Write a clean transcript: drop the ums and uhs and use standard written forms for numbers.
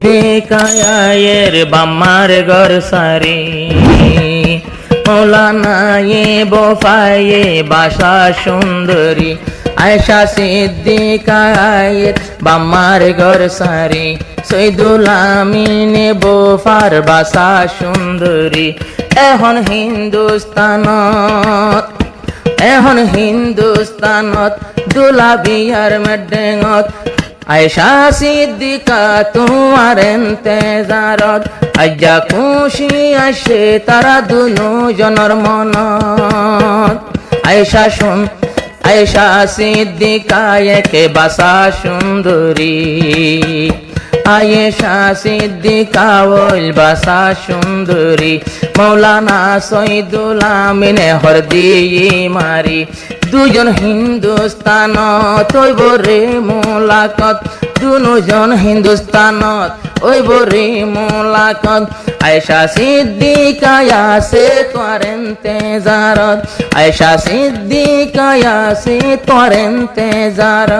কায়ের বাম্মার গর সারি মৌলানা বোফায়ে বাসা সুন্দরী আয়েশা সিদ্দিকায়ের বাম্মার গর সারি সৈদুল আমিনে বোফার বাসা সুন্দরী এখন হিন্দুস্তানত দুলাবিয়ার মেডেঙত আয়েশা সিদ্দিকা তোমার ইন্তেজারত আজ্জা খুশি আসে তারা দুজনের মনত আয়েশা সিদ্দিকা একে বাসা সুন্দরী আয়েশা সিদ্দিকা ওই বাসা সুন্দরী মৌলানা সৈদুল আমিনে হরদি মারি দুজন হিন্দুস্তানত ওইব রে মোলাকত দুজন হিন্দুস্তানত ওইব রে মোলাকত আয়েশা সিদ্দিকা আসে তোর ইন্তেজারত আয়েশা সিদ্দিকা আসে তোর ইন্তেজারত।